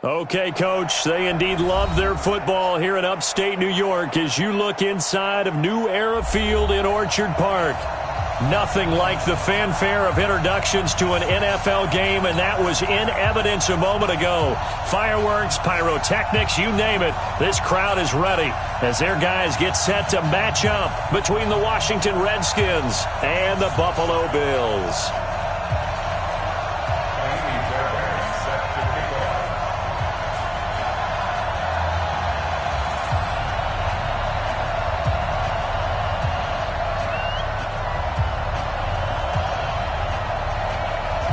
Okay, Coach, they indeed love their football here in upstate New York as you look inside of New Era Field in Orchard Park. Nothing like the fanfare of introductions to an NFL game, and that was in evidence a moment ago. Fireworks, pyrotechnics, you name it. This crowd is ready as their guys get set to match up between the Washington Redskins and the Buffalo Bills.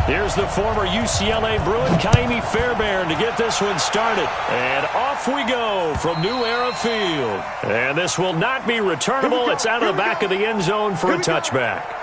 Here's the former UCLA Bruin, Kaimi Fairbairn, to get this one started. And off we go from New Era Field. And this will not be returnable. It's out of the back of the end zone for a touchback.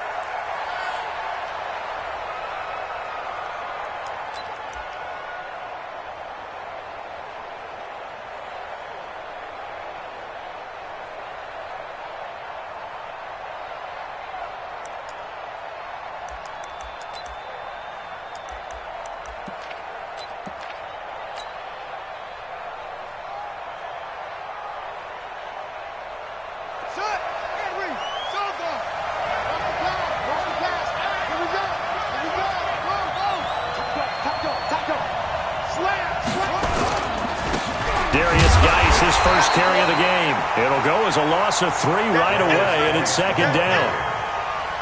First carry of the game. It'll go as a loss of 3 right away, and it's second down.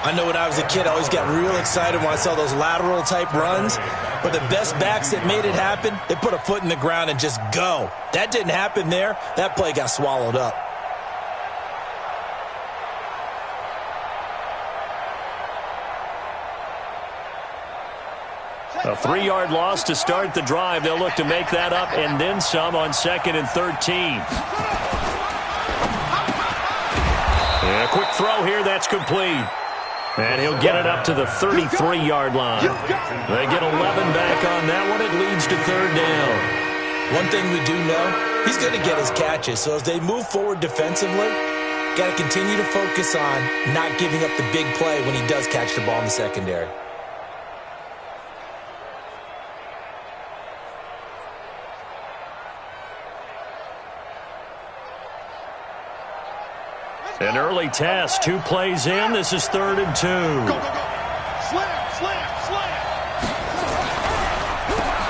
I know when I was a kid, I always got real excited when I saw those lateral-type runs. But the best backs that made it happen, they put a foot in the ground and just go. That didn't happen there. That play got swallowed up. A 3-yard loss to start the drive. They'll look to make that up and then some on 2nd and 13. And a quick throw here. That's complete. And he'll get it up to the 33-yard line. They get 11 back on that one. It leads to 3rd down. One thing we do know, he's going to get his catches. So as they move forward defensively, got to continue to focus on not giving up the big play when he does catch the ball in the secondary. An early test, 2 plays in. This is 3rd and 2. Go, go, go. Slam, slam, slam.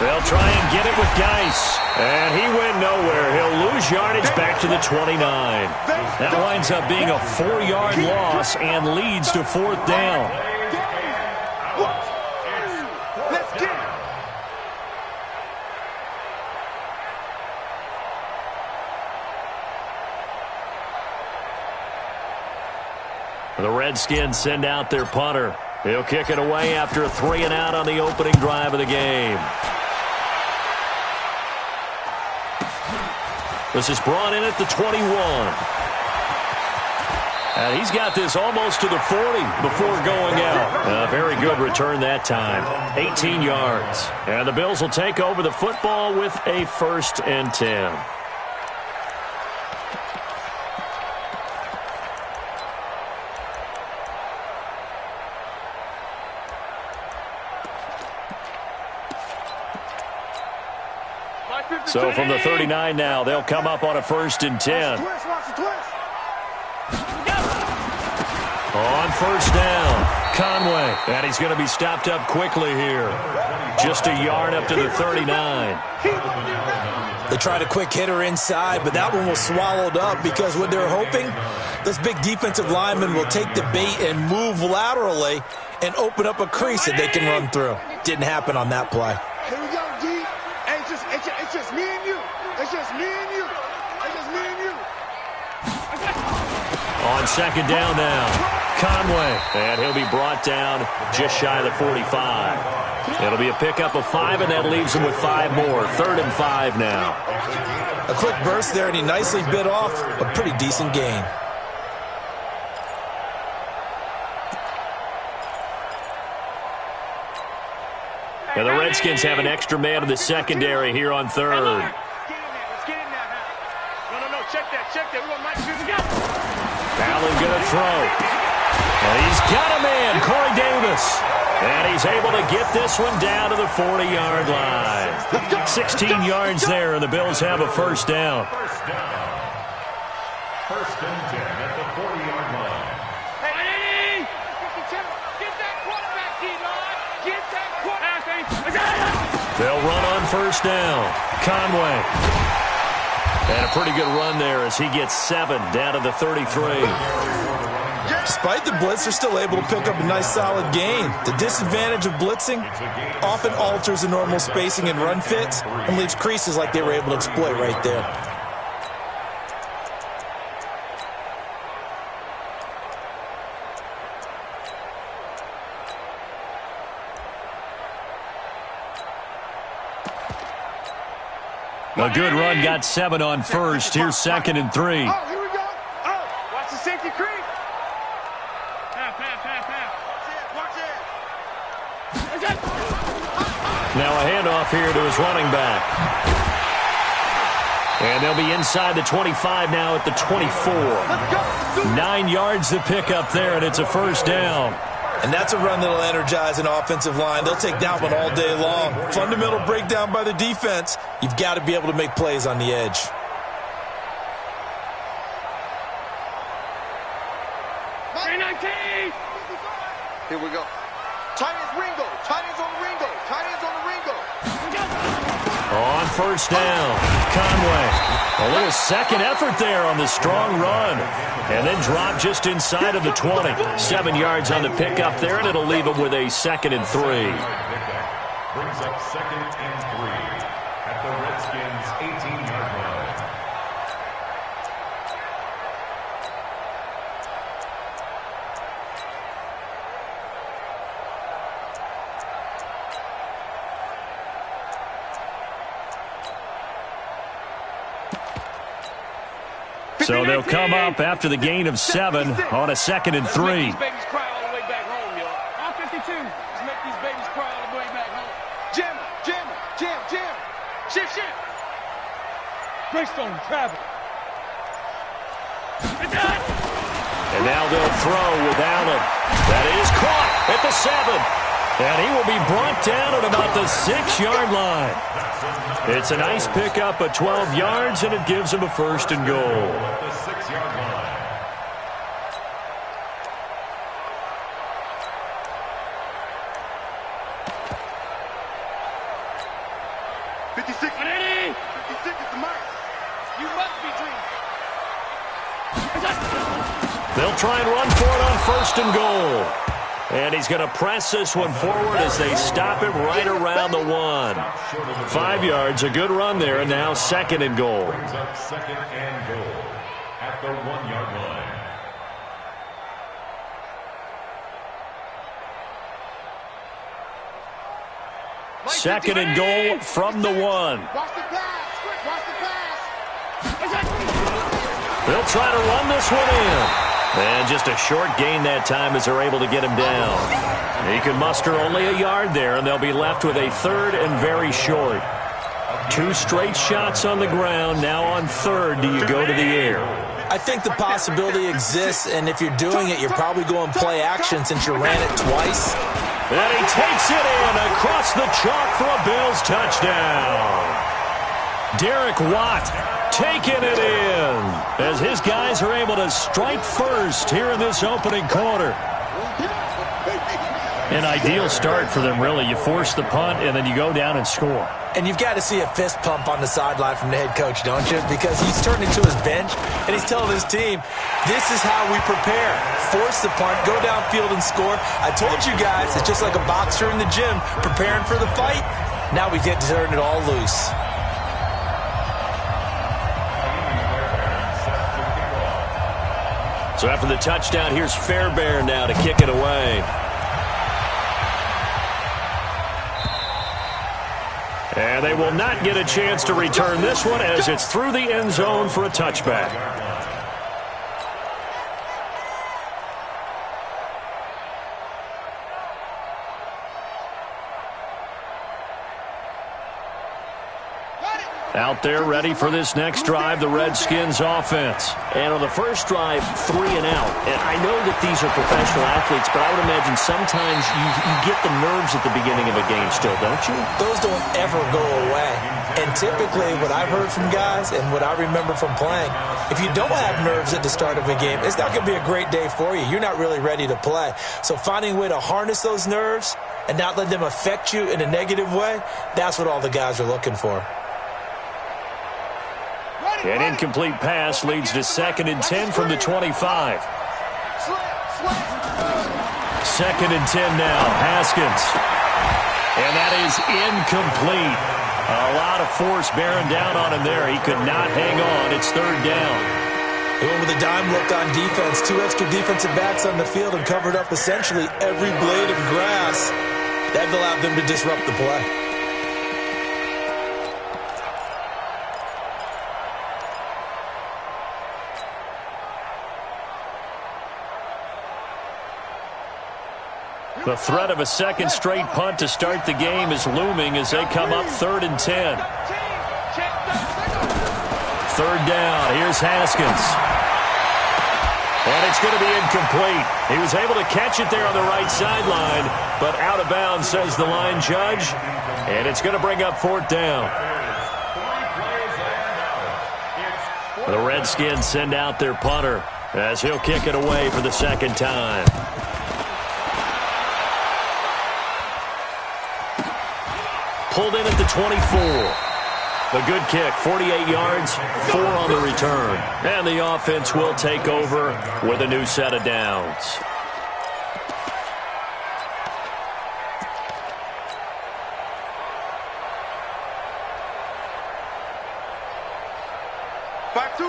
They'll try and get it with Geis. And he went nowhere. He'll lose yardage back to the 29. That winds up being a 4-yard loss and leads to 4th down. Let's get it. The Redskins send out their punter. He'll kick it away after a 3-and-out on the opening drive of the game. This is brought in at the 21. And he's got this almost to the 40 before going out. A very good return that time. 18 yards. And the Bills will take over the football with a 1st and 10. So from the 39 now, they'll come up on a 1st and 10. On 1st down, Conway. And he's going to be stopped up quickly here. Just a yard up to the 39. They tried a quick hitter inside, but that one was swallowed up because what they're hoping, those big defensive linemen will take the bait and move laterally and open up a crease that they can run through. Didn't happen on that play. Here we go, D. It's just me and you. It's just me and you. It's just me and you. On 2nd down now, Conway. And he'll be brought down just shy of the 45. It'll be a pickup of 5, and that leaves him with 5 more. 3rd and 5 now. A quick burst there, and he nicely bit off a pretty decent gain. And the Redskins have an extra man in the secondary here on 3rd. Let's get in there. No, check that. We want Mike to go. Allen going to throw. And he's got a man, Corey Davis. And he's able to get this one down to the 40-yard line. 16 yards there, and the Bills have a first down. First and 10 at the 40-yard line. Hey, get that quarterback, D-line. Get that quarterback. They'll run on first down. Conway. And a pretty good run there as he gets 7 down to the 33. Despite the blitz, they're still able to pick up a nice solid gain. The disadvantage of blitzing often alters the normal spacing and run fits and leaves creases like they were able to exploit right there. A good run, got 7 on first. Here's 2nd and 3. Oh, here we go. Oh, watch the safety creep. Now a handoff here to his running back. And they'll be inside the 25 now at the 24. 9 yards to pick up there, and it's a first down. And that's a run that'll energize an offensive line. They'll take that one all day long. Fundamental breakdown by the defense. You've got to be able to make plays on the edge. Here we go. Tight ends Ringo. Tight ends on the Ringo. Tight ends on the Ringo. On first down, Conway. A little second effort there on the strong run. And then drop just inside of the 20. 7 yards on the pickup there, and it'll leave him with a 2nd and 3. Brings up 2nd and 3 at the Redskins' 18-yard line. So they'll come up after the gain of 7 on a 2nd and 3. These babies cry all the way back home, y'all. On 52. Let's make these babies cry all the way back home. Jam, jam, jam, jam. Shift, shift. Greystone, travel. And now they'll throw with Allen. That is caught at the 7. And he will be brought down at about the 6-yard line. It's a nice pickup of 12 yards, and it gives him a 1st and goal. The 6-yard line. Is the mark. You must be dreaming. They'll try and run for it on 1st and goal. And he's going to press this one forward as they stop him right around the 1. 5 yards, a good run there, and now 2nd and goal. Brings up 2nd and goal at the 1-yard line. Second and goal from the 1. Watch the pass. Watch the pass. They'll try to run this one in. And just a short gain that time as they're able to get him down. He can muster only a yard there, and they'll be left with a 3rd and very short. 2 straight shots on the ground. Now on 3rd, do you go to the air? I think the possibility exists, and if you're doing it, you're probably going play action since you ran it twice. And he takes it in across the chalk for a Bills touchdown. Derek Watt taking it in as his guys are able to strike first here in this opening quarter. An ideal start for them, really. You force the punt, and then you go down and score. And you've got to see a fist pump on the sideline from the head coach, don't you? Because he's turning to his bench, and he's telling his team, this is how we prepare. Force the punt, go downfield and score. I told you guys, it's just like a boxer in the gym preparing for the fight. Now we get to turn it all loose. So after the touchdown, here's Fairbairn now to kick it away. And they will not get a chance to return this one as it's through the end zone for a touchback. Out there ready for this next drive, the Redskins offense. And on the first drive, 3 and out. And I know that these are professional athletes, but I would imagine sometimes you get the nerves at the beginning of a game still, don't you? Those don't ever go away. And typically what I've heard from guys and what I remember from playing, if you don't have nerves at the start of a game, it's not going to be a great day for you. You're not really ready to play. So finding a way to harness those nerves and not let them affect you in a negative way, that's what all the guys are looking for. An incomplete pass leads to 2nd and 10 from the 25. 2nd and 10 now. Haskins. And that is incomplete. A lot of force bearing down on him there. He could not hang on. It's 3rd down. They went with a dime look on defense. 2 extra defensive backs on the field and covered up essentially every blade of grass. That allowed them to disrupt the play. The threat of a second straight punt to start the game is looming as they come up 3rd and 10. 3rd down. Here's Haskins. And it's going to be incomplete. He was able to catch it there on the right sideline, but out of bounds, says the line judge. And it's going to bring up 4th down. The Redskins send out their punter as he'll kick it away for the 2nd time. Pulled in at the 24. A good kick, 48 yards, 4 on the return. And the offense will take over with a new set of downs.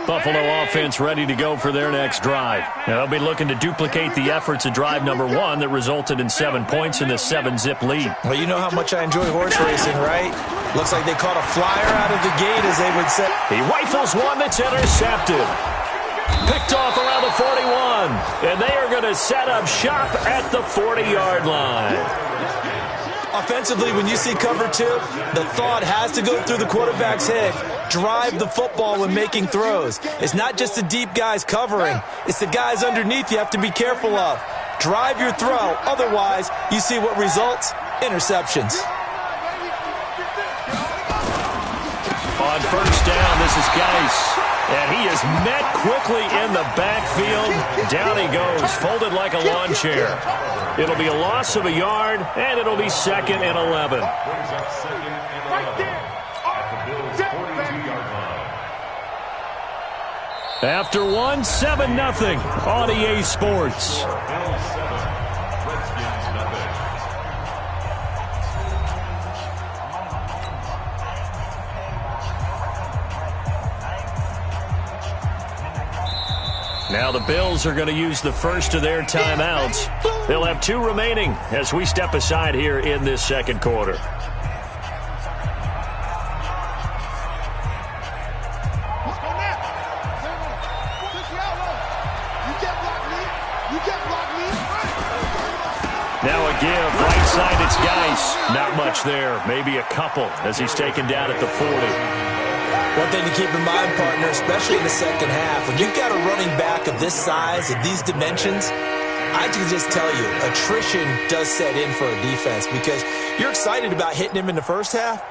Buffalo offense ready to go for their next drive. Now, they'll be looking to duplicate the efforts of drive number 1 that resulted in 7 points in the 7-zip lead. Well, you know how much I enjoy horse racing, right? Looks like they caught a flyer out of the gate, as they would say. He rifles one that's intercepted. Picked off around the 41. And they are going to set up shop at the 40-yard line. Offensively, when you see cover 2, the thought has to go through the quarterback's head. Drive the football when making throws. It's not just the deep guys covering. It's the guys underneath you have to be careful of. Drive your throw. Otherwise, you see what results? Interceptions. On 1st down, this is Geis. And he is met quickly in the backfield. Down he goes, folded like a lawn chair. It'll be a loss of a yard, and it'll be 2nd and 11. After 1, 7-0 on EA Sports. Now the Bills are going to use the first of their timeouts. They'll have 2 remaining as we step aside here in this 2nd quarter. Now a give, right side, it's Geis. Not much there, maybe a couple as he's taken down at the 40. One thing to keep in mind, partner, especially in the 2nd half, when you've got a running back of this size, of these dimensions, I can just tell you, attrition does set in for a defense because you're excited about hitting him in the 1st half.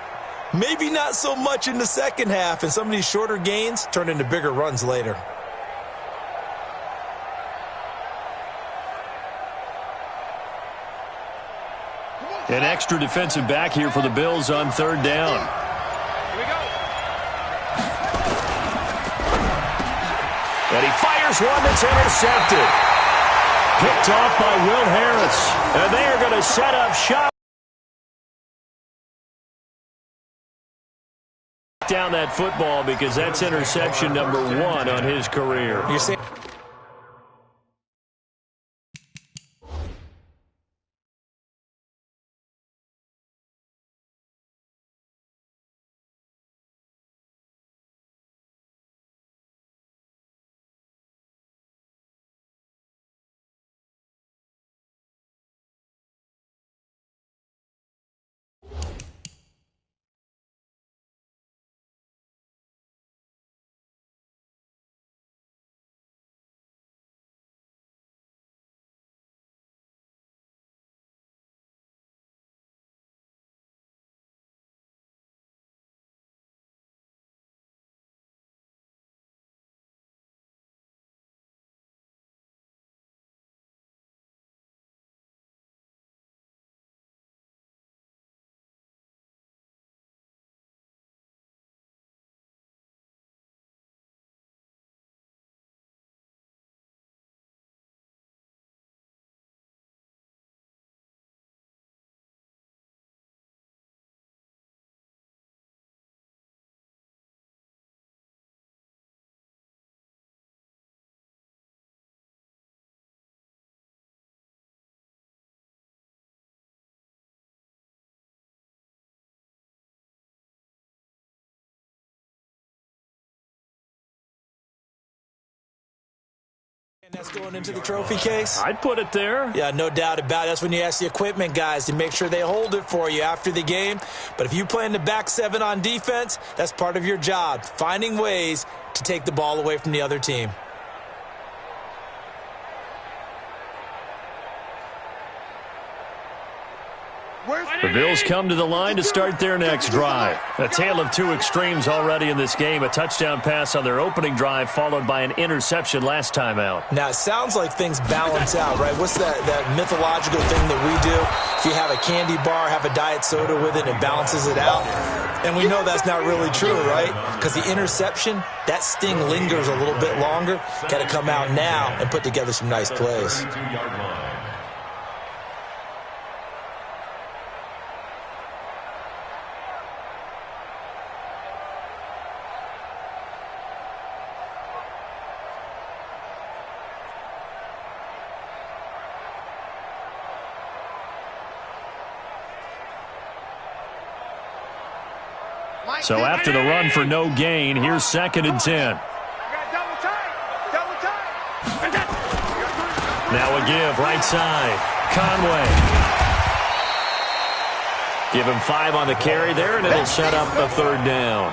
Maybe not so much in the 2nd half, and some of these shorter gains turn into bigger runs later. An extra defensive back here for the Bills on 3rd down. Here we go. And he fires one that's intercepted. Picked off by Will Harris. And they are going to set up shop. Down that football because that's interception number 1 on his career. You see That's going into the trophy case? I'd put it there. Yeah, no doubt about it. That's when you ask the equipment guys to make sure they hold it for you after the game. But if you play in the back seven on defense, that's part of your job, finding ways to take the ball away from the other team. The Bills come to the line to start their next drive. A tale of two extremes already in this game. A touchdown pass on their opening drive, followed by an interception last time out. Now, it sounds like things balance out, right? What's that mythological thing that we do? If you have a candy bar, have a diet soda with it, it balances it out. And we know that's not really true, right? Because the interception, that sting lingers a little bit longer. Got to come out now and put together some nice plays. So after the run for no gain, here's 2nd and 10. Now a give, right side. Conway. Give him 5 on the carry there, and it'll set up a 3rd down.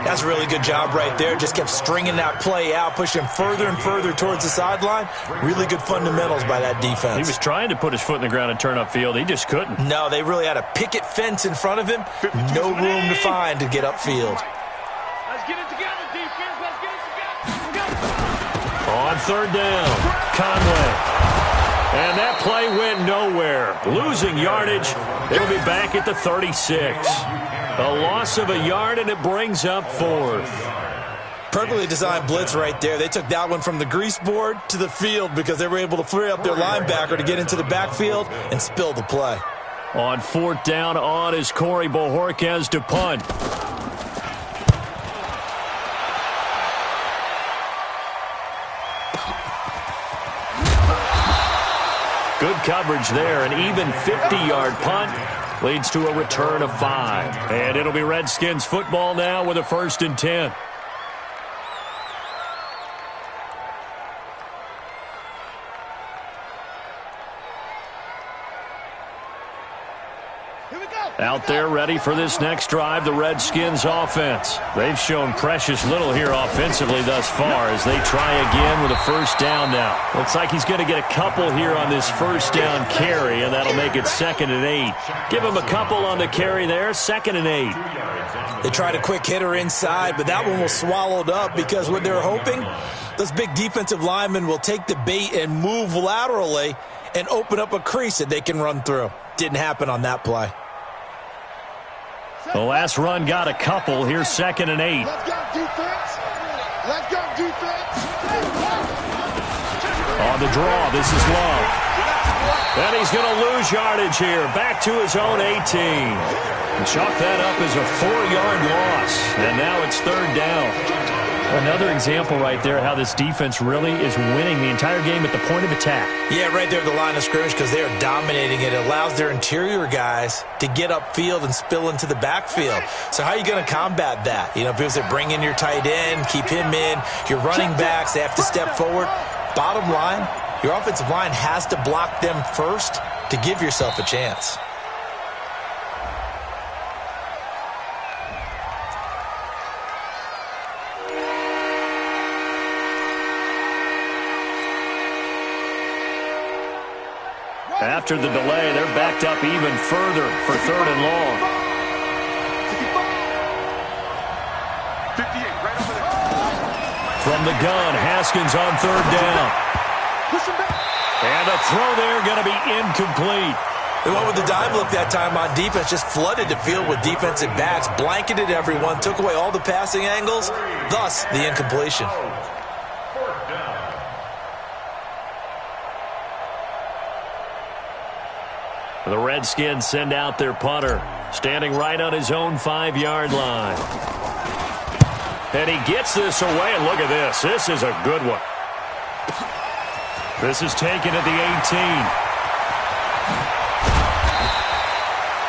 That's a really good job right there. Just kept stringing that play out, pushing further and further towards the sideline. Really good fundamentals by that defense. He was trying to put his foot in the ground and turn upfield. He just couldn't. No, they really had a picket fence in front of him. No room to find to get upfield. Let's get it together, defense. Let's get it together. On 3rd down, Conway. And that play went nowhere. Losing yardage. It'll be back at the 36. A loss of a yard, and it brings up 4th. Perfectly designed blitz right there. They took that one from the grease board to the field because they were able to free up their linebacker to get into the backfield and spill the play. On 4th down, on is Corey Bojorquez to punt. Good coverage there. An even 50-yard punt leads to a return of 5. And it'll be Redskins football now with a 1st and 10. Out there ready for this next drive, the Redskins offense. They've shown precious little here offensively thus far as they try again with a 1st down now. Looks like he's going to get a couple here on this 1st down carry, and that'll make it 2nd and 8. Give him a couple on the carry there, 2nd and 8. They tried a quick hitter inside, but that one was swallowed up because what they're hoping, those big defensive linemen will take the bait and move laterally and open up a crease that they can run through. Didn't happen on that play. The last run got a couple. Here's 2nd and 8. Let's go, defense. Let's go, defense. On the draw, this is Love. And he's going to lose yardage here. Back to his own 18. And chalk that up as a 4-yard loss. And now it's 3rd down. Another example right there how this defense really is winning the entire game at the point of attack. Yeah, right there at the line of scrimmage because they are dominating it. It allows their interior guys to get upfield and spill into the backfield. So how are you going to combat that? You know, because they bring in your tight end, keep him in. Your running backs, they have to step forward. Bottom line, your offensive line has to block them first to give yourself a chance. After the delay, they're backed up even further for 3rd and long. 58, right over there. From the gun, Haskins on 3rd down. Push him back. And a throw there going to be incomplete. They went with the dive look that time on defense, just flooded the field with defensive backs, blanketed everyone, took away all the passing angles, thus the incompletion. The Redskins send out their punter, standing right on his own 5-yard line. And he gets this away, and look at this. This is a good one. This is taken at the 18.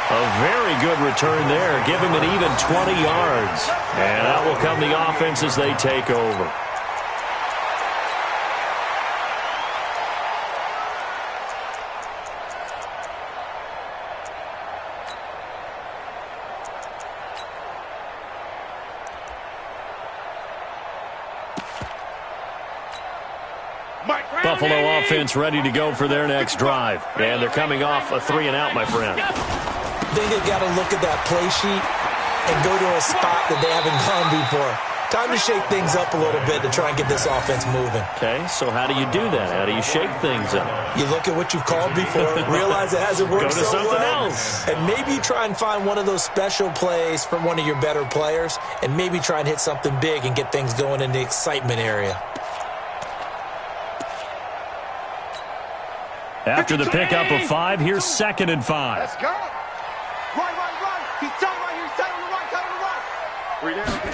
A very good return there. Give him an even 20 yards. And out will come the offense as they take over. Buffalo offense ready to go for their next drive. And they're coming off a 3 and out, my friend. I think they've got to look at that play sheet and go to a spot that they haven't gone before. Time to shake things up a little bit to try and get this offense moving. Okay, so how do you do that? How do you shake things up? You look at what you've called before, realize it hasn't worked Go to so something well, else. and maybe try and find one of those special plays from one of your better players, and maybe try and hit something big and get things going in the excitement area. After the pickup of 5, here's 2nd and 5. Let's go. Run. He's tight right here. He's tight on the right.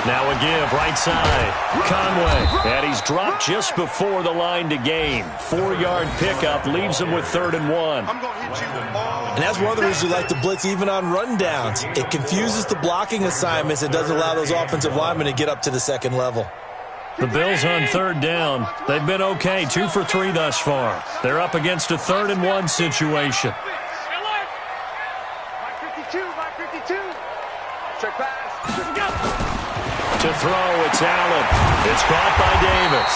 Now a give, right side. Conway. And he's dropped just before the line to gain. 4-yard pickup leaves him with 3rd and 1. I'm going to hit you all. And that's one of the reasons you like to blitz even on rundowns. It confuses the blocking assignments. It doesn't allow those offensive linemen to get up to the second level. The Bills on 3rd down. They've been okay, 2 for 3 thus far. They're up against a 3rd and 1 situation. By 52. Check pass. To throw, it's Allen. It's caught by Davis.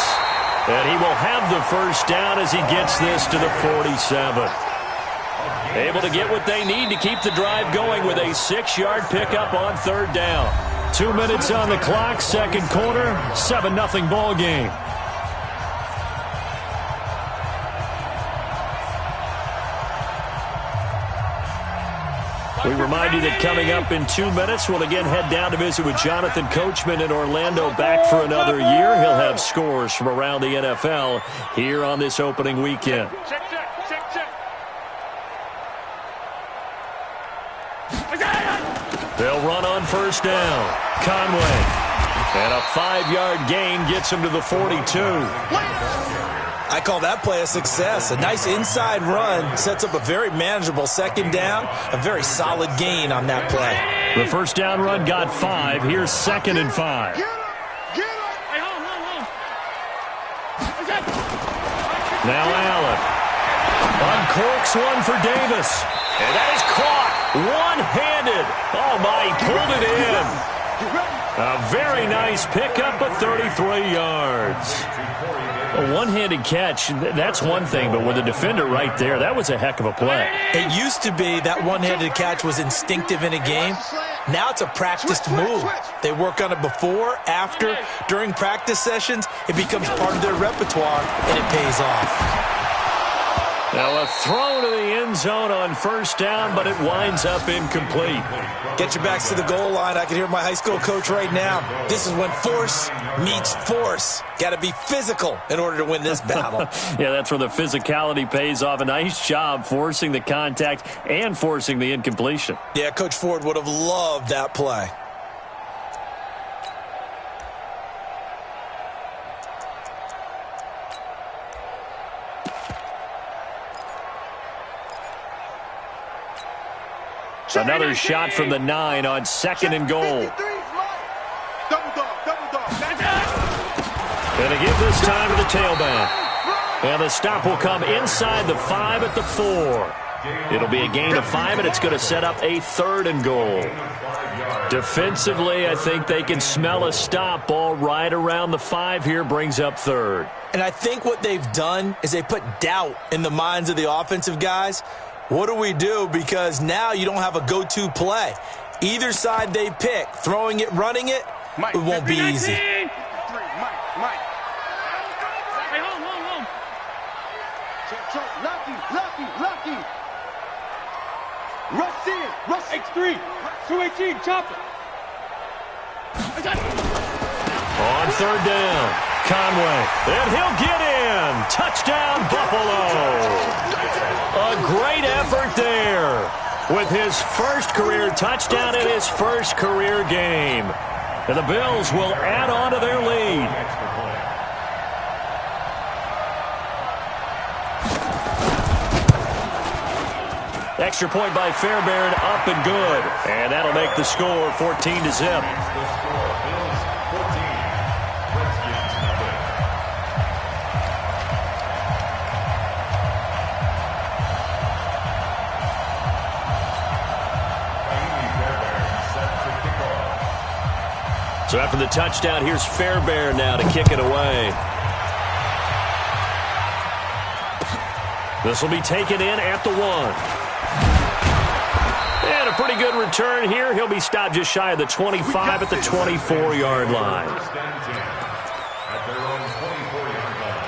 And he will have the first down as he gets this to the 47. Able to get what they need to keep the drive going with a 6-yard pickup on 3rd down. 2 minutes on the clock, second quarter, 7-0 ball game. We remind you that coming up in 2 minutes, we'll again head down to visit with Jonathan Coachman in Orlando, back for another year. He'll have scores from around the NFL here on this opening weekend. Check. They'll run on 1st down. Conway. And a 5-yard gain gets him to the 42. I call that play a success. A nice inside run sets up a very manageable 2nd down. A very solid gain on that play. The 1st down run got 5. Here's 2nd and 5. Get up. Hey, hold. Now Allen. Uncorks one for Davis. And that is caught. One-handed. Oh, my, he pulled it in. A very nice pickup of 33 yards. A one-handed catch, that's one thing, but with a defender right there, that was a heck of a play. It used to be that one-handed catch was instinctive in a game. Now it's a practiced move. They work on it before, after, during practice sessions. It becomes part of their repertoire, and it pays off. Now a throw to the end zone on 1st down, but it winds up incomplete. Get your backs to the goal line. I can hear my high school coach right now. This is when force meets force. Got to be physical in order to win this battle. Yeah, that's where the physicality pays off. A nice job forcing the contact and forcing the incompletion. Yeah, Coach Ford would have loved that play. Another shot from the 9 on 2nd and goal. Double dog. And to give this time to the tailback. And the stop will come inside the 5 at the 4. It'll be a gain of 5, and it's going to set up a 3rd and goal. Defensively, I think they can smell a stop ball right around the 5 here, brings up 3rd. And I think what they've done is they put doubt in the minds of the offensive guys. What do we do? Because now you don't have a go-to play. Either side they pick, throwing it, running it, it won't be easy. Mike. Hey, hold. Lucky. Rush X3. 218, chop it. On 3rd down, Conway. And he'll get in. Touchdown, Buffalo. A great effort there with his first career touchdown in his first career game. And the Bills will add on to their lead. Extra point by Fairbairn, up and good. And that'll make the score 14-0. So after the touchdown, here's Fairbairn now to kick it away. This will be taken in at the 1. And a pretty good return here. He'll be stopped just shy of the 25 at the 24-yard line. At their own 24-yard line.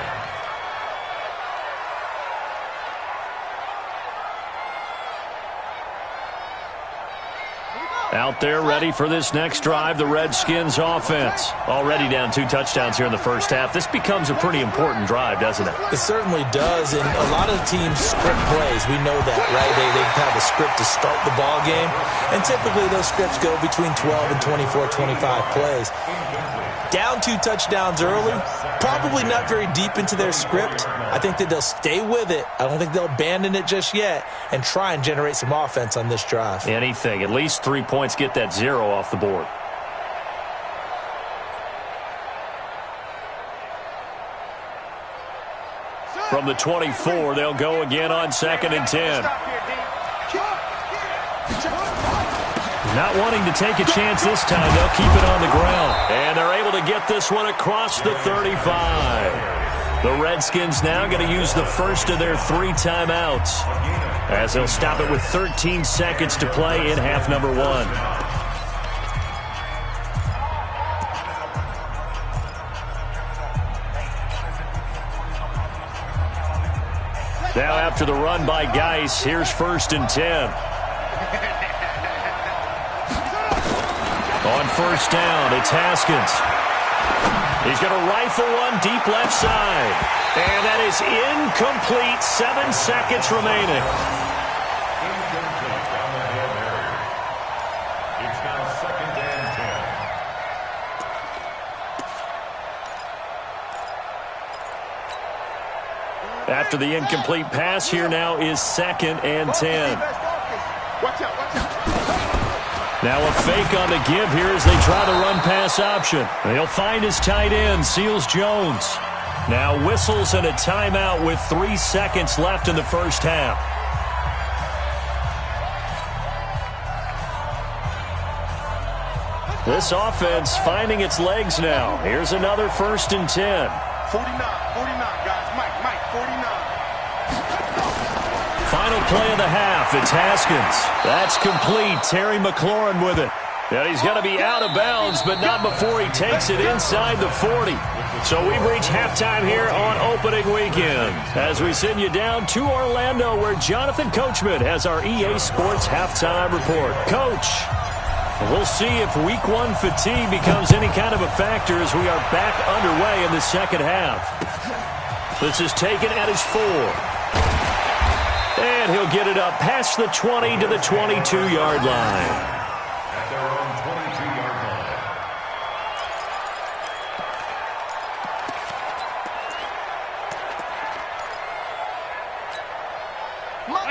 Out there ready for this next drive, the Redskins offense. Already down 2 touchdowns here in the first half. This becomes a pretty important drive, doesn't it? It certainly does, and a lot of teams script plays. We know that, right? They have a script to start the ball game, and typically those scripts go between 12 and 24, 25 plays. Down 2 touchdowns early, probably not very deep into their script. I think that they'll stay with it. I don't think they'll abandon it just yet and try and generate some offense on this drive. Anything. At least 3 points, get that 0 off the board. From the 24, they'll go again on 2nd and 10. Not wanting to take a chance this time, they'll keep it on the ground. And they're able to get this one across the 35. The Redskins now going to use the first of their 3 timeouts, as they'll stop it with 13 seconds to play in half number 1. Now after the run by Geis, here's 1st and 10. On 1st down, it's Haskins. He's going to rifle one deep left side. And that is incomplete. 7 seconds remaining. Incomplete down the Hail Mary. It's now 2nd and 10. After the incomplete pass, here now is 2nd and 10. Watch out, watch out. Now a fake on the give here as they try the run-pass option. He'll find his tight end, Seals Jones. Now whistles and a timeout with 3 seconds left in the first half. This offense finding its legs now. Here's another 1st and 10. 49, guys. Mike, 49. Final play of the half. It's Haskins. That's complete. Terry McLaurin with it. And he's going to be out of bounds, but not before he takes it inside the 40. So we've reached halftime here on opening weekend, as we send you down to Orlando, where Jonathan Coachman has our EA Sports halftime report. Coach, we'll see if week 1 fatigue becomes any kind of a factor as we are back underway in the second half. This is taken at his 4. And he'll get it up past the 20 to the 22-yard line. At their own 22-yard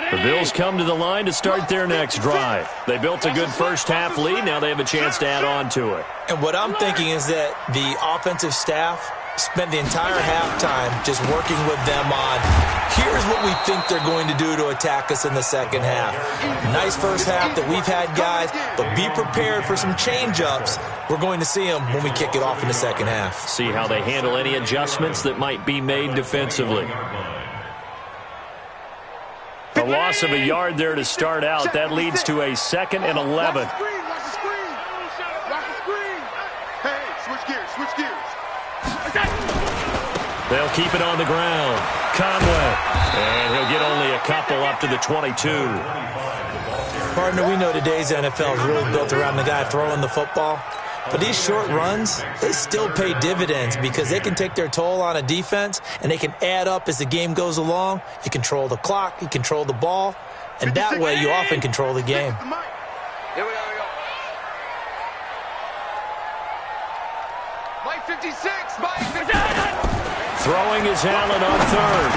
line. The Bills come to the line to start their next drive. They built a good first half lead. Now they have a chance to add on to it. And what I'm thinking is that the offensive staff spent the entire halftime just working with them on, here's what we think they're going to do to attack us in the second half. Nice first half that we've had, guys, but be prepared for some change-ups. We're going to see them when we kick it off in the second half. See how they handle any adjustments that might be made defensively. A loss of a yard there to start out. That leads to a 2nd and 11. Watch the screen. Hey, switch gears. They'll keep it on the ground. Conway. And he'll get only a couple up to the 22. Partner, we know today's NFL is really built around the guy throwing the football. But these short runs, they still pay dividends because they can take their toll on a defense and they can add up as the game goes along. You control the clock, you control the ball, and that way you often control the game. Here we go. Mike 56, Throwing is Allen on 3rd.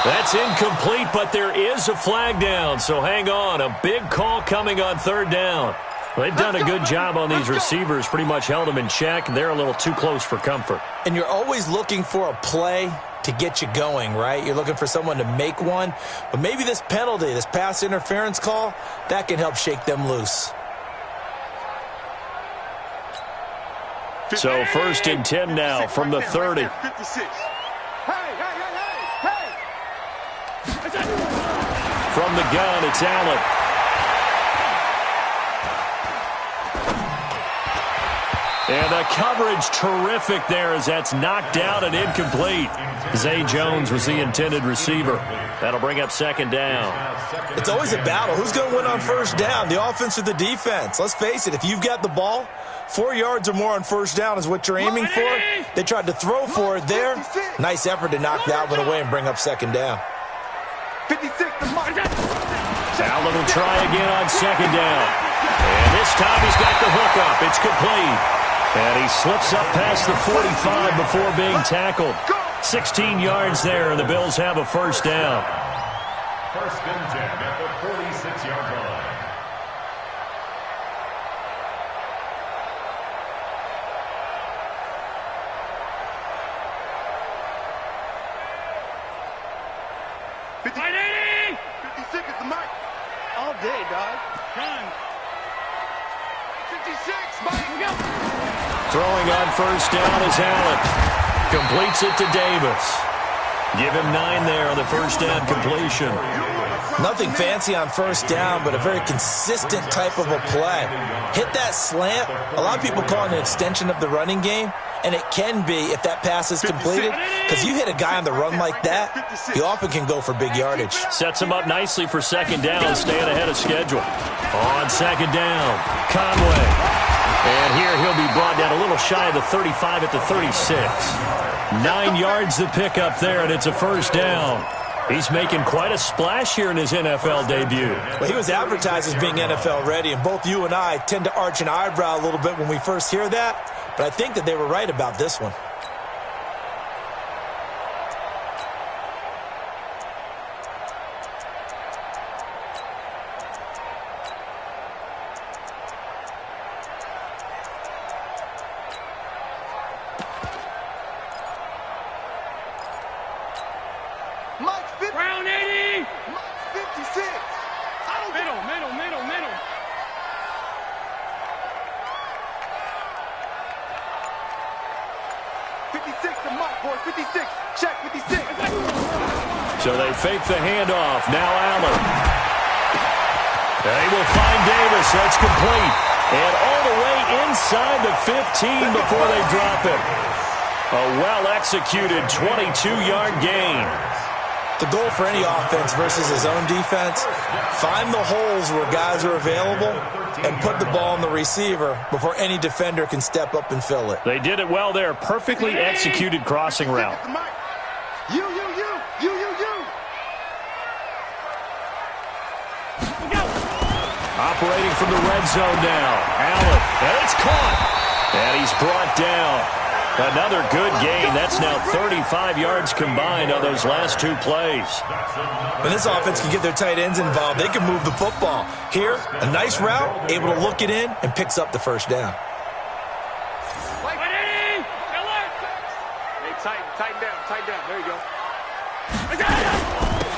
That's incomplete, but there is a flag down, so hang on. A big call coming on 3rd down. They've done a good job on these receivers, pretty much held them in check. They're a little too close for comfort. And you're always looking for a play to get you going, right? You're looking for someone to make one. But maybe this penalty, this pass interference call, that can help shake them loose. So 1st and 10 now from the 30. 56. Hey. From the gun, it's Allen. And the coverage terrific there as that's knocked down and incomplete. Zay Jones was the intended receiver. That'll bring up second down. It's always a battle. Who's going to win on first down, the offense or the defense? Let's face it, if you've got the ball, 4 yards or more on first down is what you're aiming for. They tried to throw for it there. Nice effort to knock that one away and bring up second down. 56. Allen will try again on second down. And this time he's got the hook up. It's complete. And he slips up past the 45 before being tackled. 16 yards there, and the Bills have a first down. First and 10 at the 46-yard line. All day, dog. Run. 56, Mike, go. Throwing on first down is Allen. Completes it to Davis. Give him 9 there on the first down completion. Nothing fancy on first down, but a very consistent type of a play. Hit that slant. A lot of people call it an extension of the running game, and it can be if that pass is completed, because you hit a guy on the run like that, he often can go for big yardage. Sets him up nicely for second down, staying ahead of schedule. On second down, Conway. And here he'll be brought down a little shy of the 35 at the 36. 9 yards to pick up there, and it's a first down. He's making quite a splash here in his NFL debut. Well, he was advertised as being NFL ready, and both you and I tend to arch an eyebrow a little bit when we first hear that, but I think that they were right about this one. Brown 80. 56. Middle. 56 to Mike, boys. 56. Check, 56. So they fake the handoff. Now Allen. They will find Davis. That's complete. And all the way inside the 15 before they drop it. A well-executed 22-yard gain. The goal for any offense versus his own defense, find the holes where guys are available and put the ball in the receiver before any defender can step up and fill it. They did it well there. Perfectly executed crossing route. You. Operating from the red zone now. Allen, and it's caught. And he's brought down. Another good gain. That's now 35 yards combined on those last 2 plays. When this offense can get their tight ends involved, they can move the football. Here, a nice route, able to look it in, and picks up the first down. Hey, tighten down. There you go.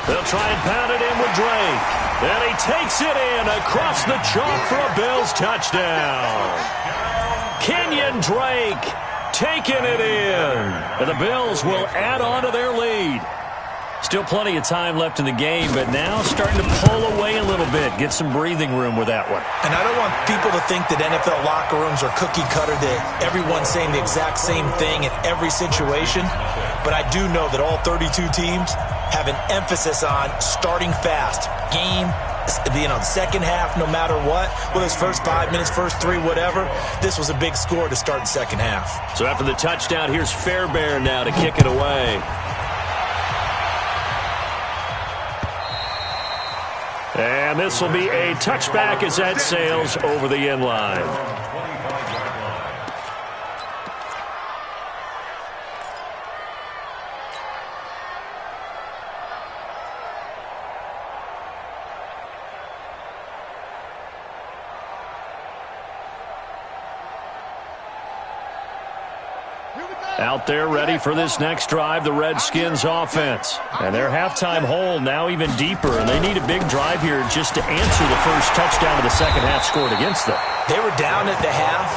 They'll try and pound it in with Drake. And he takes it in across the chalk for a Bills touchdown. Kenyon Drake taking it in. And the Bills will add on to their lead. Still plenty of time left in the game, but now starting to pull away a little bit. Get some breathing room with that one. And I don't want people to think that NFL locker rooms are cookie cutter, that everyone's saying the exact same thing in every situation. But I do know that all 32 teams have an emphasis on starting fast. Game, the second half, no matter what. Whether it's first 5 minutes, first 3, whatever. This was a big score to start the second half. So after the touchdown, here's Fairbairn now to kick it away. And this will be a touchback as that sails over the end line. Out there ready for this next drive, the Redskins offense. And their halftime hole now even deeper, and they need a big drive here just to answer the first touchdown of the second half scored against them. They were down at the half.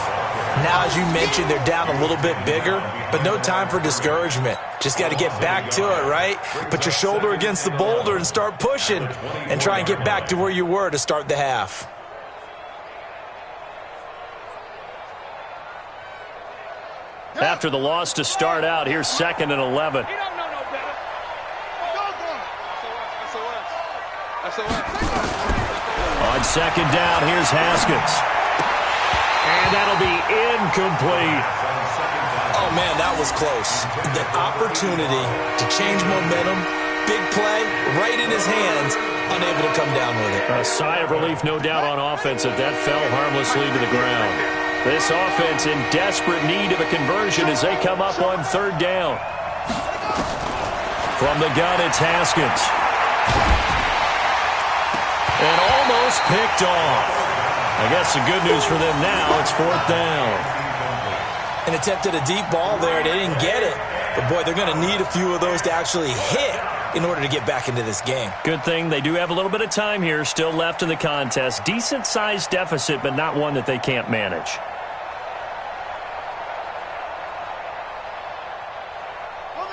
Now, as you mentioned, they're down a little bit bigger, but no time for discouragement. Just got to get back to it, right? Put your shoulder against the boulder and start pushing and try and get back to where you were to start the half. After the loss to start out, here's 2nd and 11. He don't know no better. On 2nd down, here's Haskins. And that'll be incomplete. Oh, man, that was close. The opportunity to change momentum, big play, right in his hands, unable to come down with it. A sigh of relief, no doubt, on offense that fell harmlessly to the ground. This offense in desperate need of a conversion as they come up on 3rd down. From the gun, it's Haskins. And almost picked off. I guess the good news for them now, it's 4th down. An attempt at a deep ball there. They didn't get it. But, boy, they're going to need a few of those to actually hit in order to get back into this game. Good thing they do have a little bit of time here still left in the contest. Decent-sized deficit, but not one that they can't manage.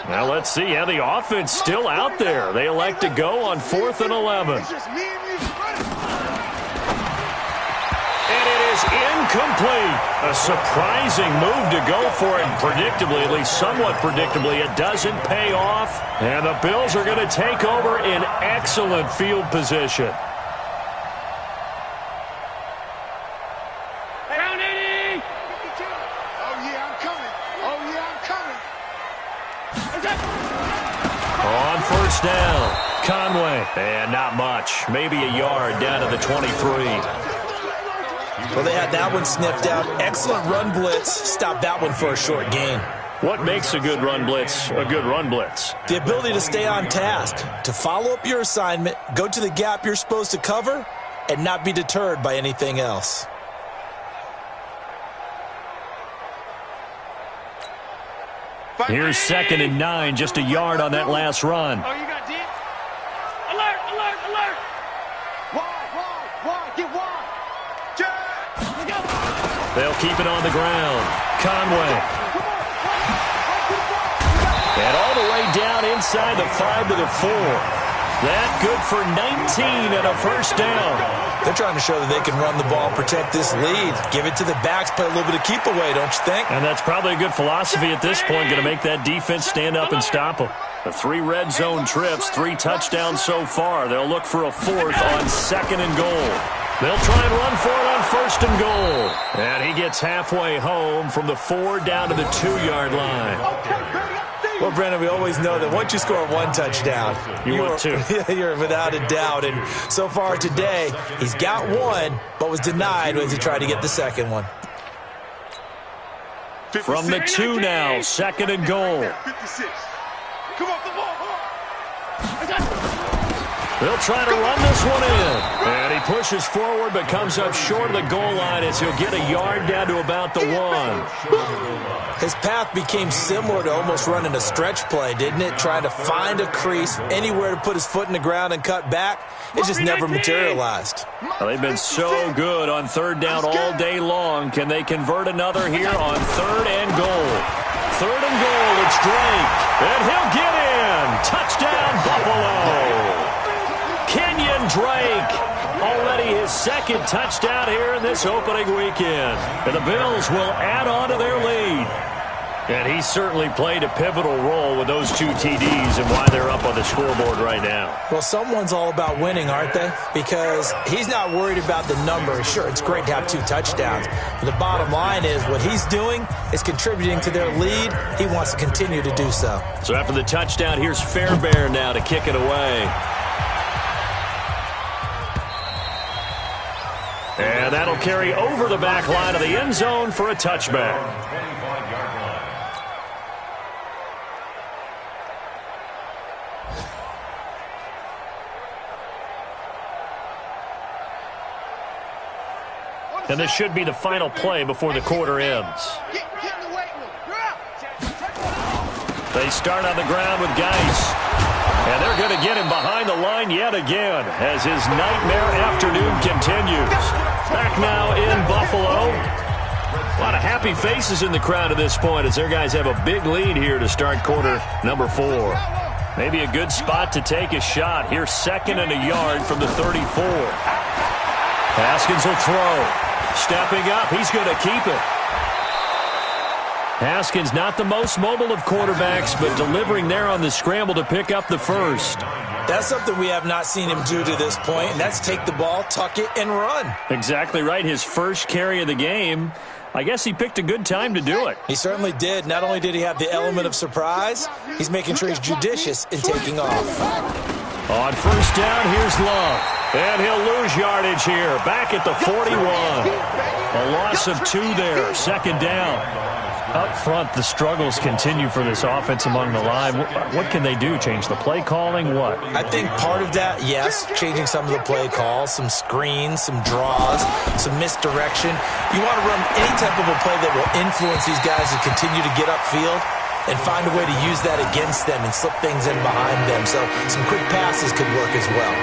Now let's see how the offense still out there. They elect to go on 4th and 11. And it is incomplete. A surprising move to go for it. Predictably, at least somewhat predictably, it doesn't pay off. And the Bills are going to take over in excellent field position. On 1st down, Conway. And not much. Maybe a yard down to the 23. Well, they had that one sniffed out. Excellent run blitz. Stopped that one for a short gain. What makes a good run blitz a good run blitz? The ability to stay on task, to follow up your assignment, go to the gap you're supposed to cover, and not be deterred by anything else. Here's 2nd and 9, just a yard on that last run. Oh, you got deep. Alert, alert, alert. Wide, get wide. They'll keep it on the ground. Conway. And all the way down inside the 5 to the 4. That good for 19 and a 1st down. They're trying to show that they can run the ball, protect this lead, give it to the backs, play a little bit of keep away, don't you think? And that's probably a good philosophy at this point, going to make that defense stand up and stop them. The 3 red zone trips, 3 touchdowns so far. They'll look for a 4th on 2nd and goal. They'll try and run for it on 1st and goal. And he gets halfway home from the 4 down to the 2-yard line. Well, Brendan, we always know that once you score 1 touchdown, you're without a doubt. And so far today, he's got 1, but was denied as he tried to get the 2nd one. From the 2 now, 2nd and goal. 56. Come off the ball. They'll try to run this one in. And he pushes forward but comes up short of the goal line as he'll get a yard down to about the 1. His path became similar to almost running a stretch play, didn't it? Trying to find a crease, anywhere to put his foot in the ground and cut back. It just never materialized. Well, they've been so good on 3rd down all day long. Can they convert another here on 3rd and goal? 3rd and goal, it's Drake. And he'll get in. Touchdown, Buffalo. Kenyon Drake, already his 2nd touchdown here in this opening weekend. And the Bills will add on to their lead. And he certainly played a pivotal role with those 2 TDs and why they're up on the scoreboard right now. Well, someone's all about winning, aren't they? Because he's not worried about the number. Sure, it's great to have 2 touchdowns. But the bottom line is what he's doing is contributing to their lead. He wants to continue to do so. So after the touchdown, here's Fairbairn now to kick it away. And that'll carry over the back line of the end zone for a touchback. And this should be the final play before the quarter ends. They start on the ground with Geis. And they're going to get him behind the line yet again as his nightmare afternoon continues. Back now in Buffalo. A lot of happy faces in the crowd at this point as their guys have a big lead here to start quarter number 4. Maybe a good spot to take a shot. Here, 2nd and a yard from the 34. Haskins will throw. Stepping up, he's going to keep it. Haskins not the most mobile of quarterbacks, but delivering there on the scramble to pick up the first. That's something we have not seen him do to this point, and that's take the ball, tuck it, and run. Exactly right. His first carry of the game. I guess he picked a good time to do it. He certainly did. Not only did he have the element of surprise, he's making sure he's judicious in taking off. On first down, here's Love. And he'll lose yardage here. Back at the 41. A loss of 2 there. 2nd down. Up front, the struggles continue for this offense among the line. What can they do? Change the play calling? What? I think part of that, yes, changing some of the play calls, some screens, some draws, some misdirection. You want to run any type of a play that will influence these guys to continue to get upfield and find a way to use that against them and slip things in behind them. So some quick passes could work as well.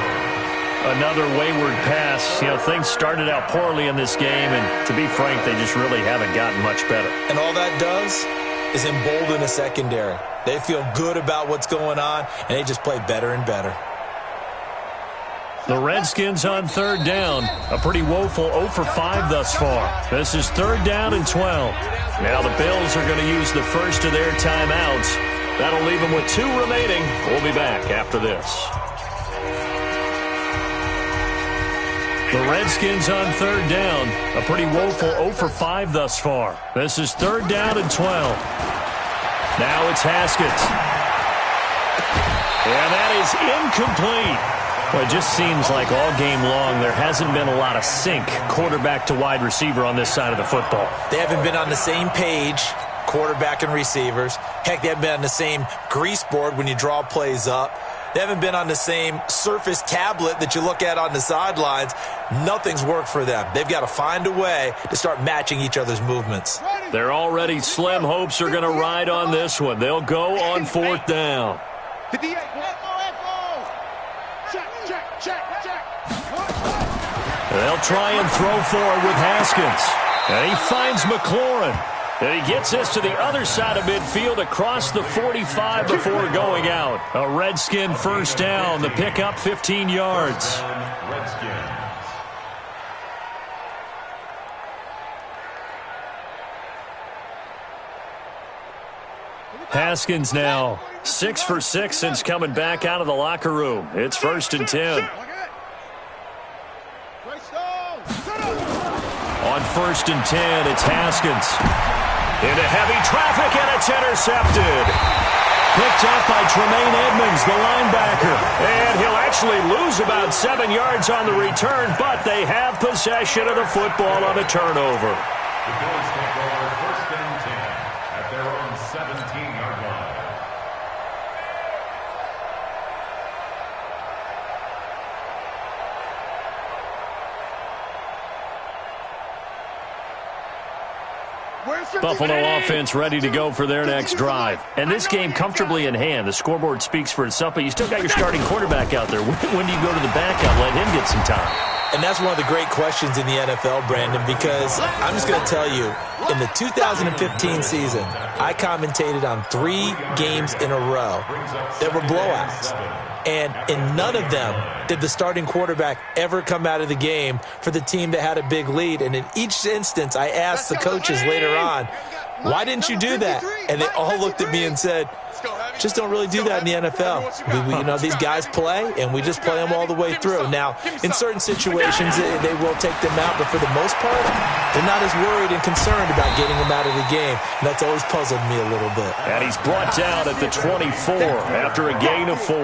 Another wayward pass. You know, things started out poorly in this game, and to be frank, they just really haven't gotten much better. And all that does is embolden a secondary. They feel good about what's going on, and they just play better and better. The Redskins on 3rd down. A pretty woeful 0 for 5 thus far. This is 3rd down and 12. Now the Bills are going to use the first of their timeouts. That'll leave them with 2 remaining. We'll be back after this. The Redskins on 3rd down. A pretty woeful 0 for 5 thus far. This is 3rd down and 12. Now it's Haskins. And that is incomplete. Well, it just seems like all game long there hasn't been a lot of sync quarterback to wide receiver on this side of the football. They haven't been on the same page, quarterback and receivers. Heck, they haven't been on the same grease board when you draw plays up. They haven't been on the same surface tablet that you look at on the sidelines. Nothing's worked for them. They've got to find a way to start matching each other's movements. Their already slim hopes are going to ride on this one. They'll go on 4th down. They'll try and throw forward with Haskins. And he finds McLaurin. And he gets this to the other side of midfield across the 45 before going out. A Redskin first down. The pickup 15 yards. Haskins now 6 for 6 since coming back out of the locker room. It's 1st and 10. On 1st and 10, it's Haskins. Into heavy traffic, and it's intercepted. Picked up by Tremaine Edmonds, the linebacker. And he'll actually lose about 7 yards on the return, but they have possession of the football on a turnover. The Bills take over 1st and 10 at their own 17-yard line. Buffalo offense ready to go for their next drive. And this game comfortably in hand. The scoreboard speaks for itself, but you still got your starting quarterback out there. When do you go to the backup, let him get some time? And that's one of the great questions in the NFL, Brandon, because I'm just going to tell you, in the 2015 season, I commentated on 3 games in a row that were blowouts. And in none of them did the starting quarterback ever come out of the game for the team that had a big lead. And in each instance, I asked the coaches later on, why didn't you do that? And they all looked at me and said, just don't really do that in the NFL. You know, these guys play, and we just play them all the way through. Now, in certain situations, they will take them out, but for the most part, they're not as worried and concerned about getting them out of the game. And that's always puzzled me a little bit. And he's brought down at the 24 after a gain of 4.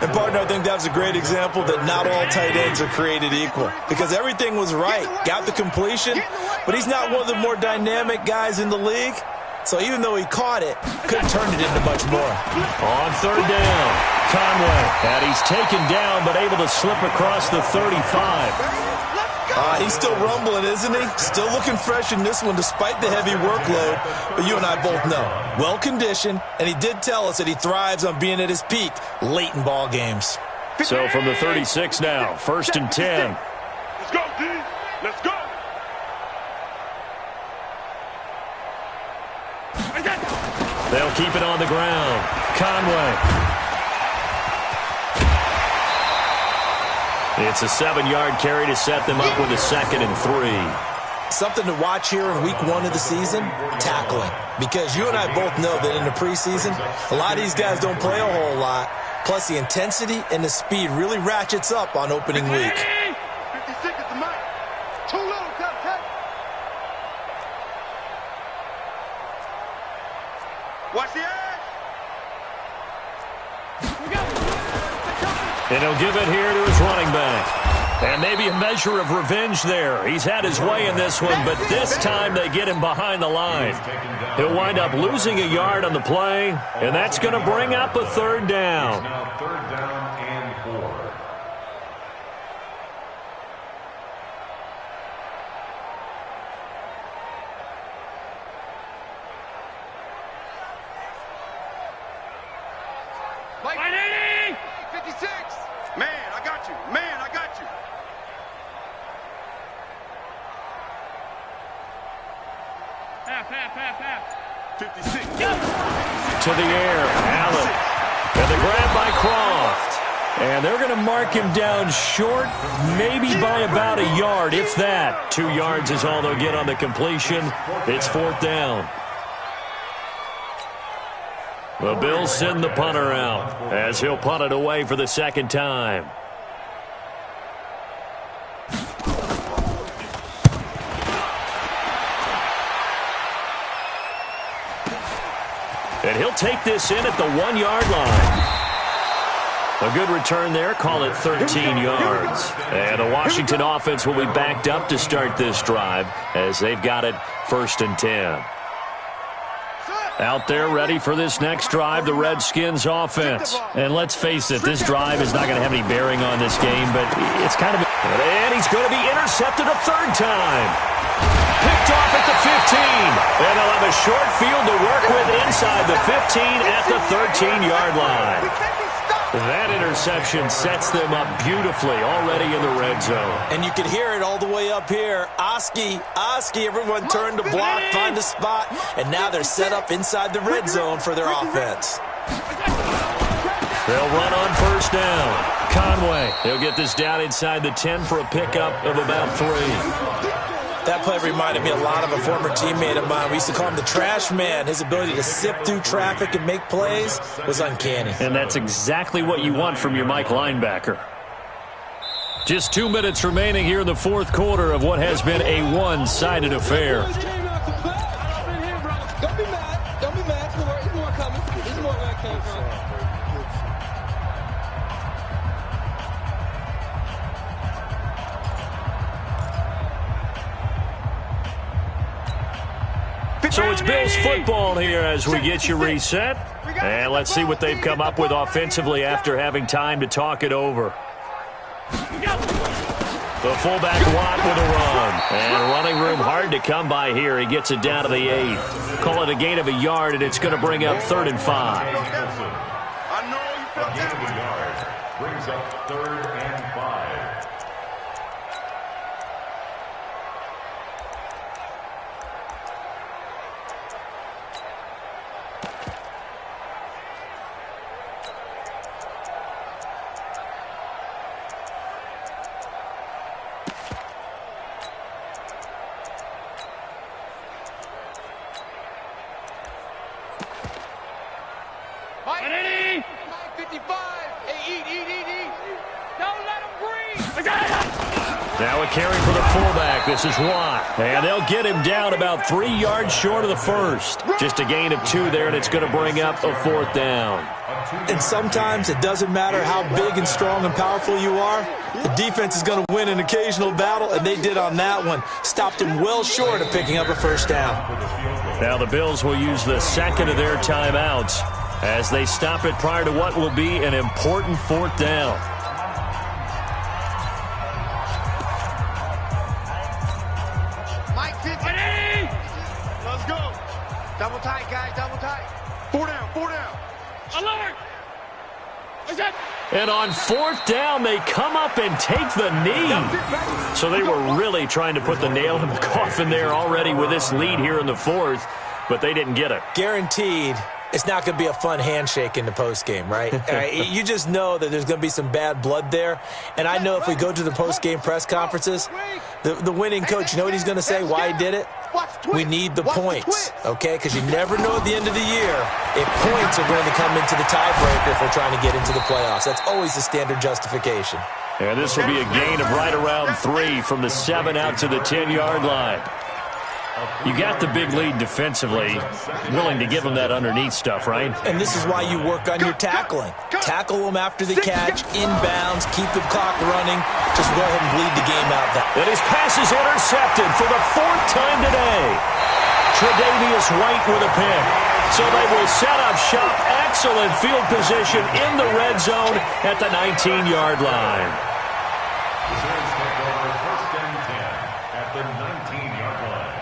And, partner, I think that was a great example that not all tight ends are created equal, because everything was right. Got the completion, but he's not one of the more dynamic guys in the league. So even though he caught it, couldn't turn it into much more. On 3rd down, Conway. And he's taken down, but able to slip across the 35. He's still rumbling, isn't he? Still looking fresh in this one despite the heavy workload. But you and I both know, well-conditioned, and he did tell us that he thrives on being at his peak late in ball games. So from the 36 now, 1st and 10. Let's go, D. Let's go. keep it on the ground. Conway. It's a 7-yard carry to set them up with a 2nd and 3. Something to watch here in week 1 of the season, tackling. Because you and I both know that in the preseason, a lot of these guys don't play a whole lot. Plus, the intensity and the speed really ratchets up on opening week. 56 at the mic. Too little, cut. Watch the edge. And he'll give it here to his running back. And maybe a measure of revenge there. He's had his way in this one, but this time they get him behind the line. He'll wind up losing a yard on the play, and that's going to bring up a 3rd down. Now 3rd down and 4. Mike 56. Man, I got you. Half. 56. To the air, Allen. And the grab by Croft. And they're going to mark him down short, maybe by about a yard, if that. 2 yards is all they'll get on the completion. It's 4th down. The Bills send the punter out as he'll punt it away for the 2nd time. And he'll take this in at the 1-yard line. A good return there. Call it 13 yards. And the Washington offense will be backed up to start this drive as they've got it 1st and 10. Out there ready for this next drive, the Redskins offense. And let's face it, this drive is not going to have any bearing on this game, but it's kind of... And he's going to be intercepted a 3rd time. Picked off at the 15. And they'll have a short field to work with inside the 15 at the 13-yard line. That interception sets them up beautifully already in the red zone. And you can hear it all the way up here. Oski, everyone turned to block, find a spot, and now they're set up inside the red zone for their offense. They'll run on 1st down. Conway, he'll get this down inside the 10 for a pickup of about 3. That play reminded me a lot of a former teammate of mine. We used to call him the trash man. His ability to sift through traffic and make plays was uncanny. And that's exactly what you want from your Mike linebacker. Just 2 minutes remaining here in the 4th quarter of what has been a one-sided affair. Don't be mad. There's more coming. There's more where that came from. So it's Bills football here as we get you reset. And let's see what they've come up with offensively after having time to talk it over. The fullback Watt with a run. And running room hard to come by here. He gets it down to the 8. Call it a gain of a yard, and it's going to bring up 3rd and 5. I know you felt A gain of a that. yard brings up 3rd and 5. Mike 55. Hey, eat. Don't let him breathe. Now a carry for the fullback. This is Watt. And they'll get him down about 3 yards short of the 1st. Just a gain of 2 there, and it's going to bring up a 4th down. And sometimes it doesn't matter how big and strong and powerful you are. The defense is going to win an occasional battle, and they did on that one. Stopped him well short of picking up a 1st down. Now the Bills will use the 2nd of their timeouts as they stop it prior to what will be an important 4th down. Mike 50. Let's go. Double tight, guys. Double tight. 4 down. Alert. And on 4th down, they come up and take the knee. So they were really trying to put the nail in the coffin there already with this lead here in the 4th, but they didn't get it. Guaranteed it's not going to be a fun handshake in the postgame, right? You just know that there's going to be some bad blood there. And I know if we go to the postgame press conferences, the winning coach, you know what he's going to say, why he did it? We need the points, okay? Because you never know at the end of the year if points are going to come into the tiebreaker if we're trying to get into the playoffs. That's always the standard justification. And this will be a gain of right around 3 from the 7 out to the 10-yard line. You got the big lead defensively, willing to give them that underneath stuff, right? And this is why you work on your tackling. Tackle them after the catch, inbounds, keep the clock running. Just go ahead and bleed the game out. And his pass is intercepted for the 4th time today. Tre'Davious White with a pick. So they will set up shop. Excellent field position in the red zone at the 19-yard line. First and 10 at the 19-yard line.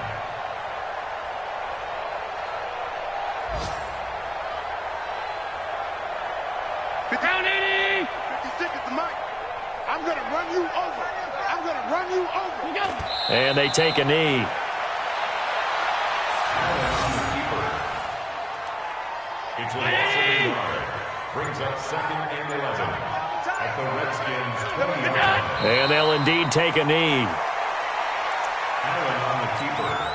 Down 80! 56 at the mic. I'm going to run you over. I'm going to run you over. And they take a knee. It's a loss of a yard. Brings up 2nd and 11 at the Redskins 20-yard line. And they'll indeed take a knee. Allen on the keeper.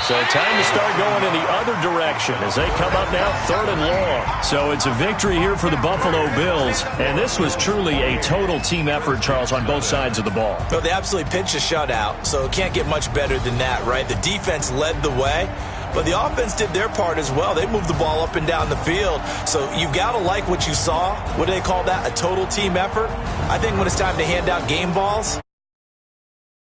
So time to start going in the other direction as they come up now 3rd and long. So it's a victory here for the Buffalo Bills. And this was truly a total team effort, Charles, on both sides of the ball. Well, they absolutely pitched a shutout, so it can't get much better than that, right? The defense led the way, but the offense did their part as well. They moved the ball up and down the field. So you've got to like what you saw. What do they call that? A total team effort? I think when it's time to hand out game balls,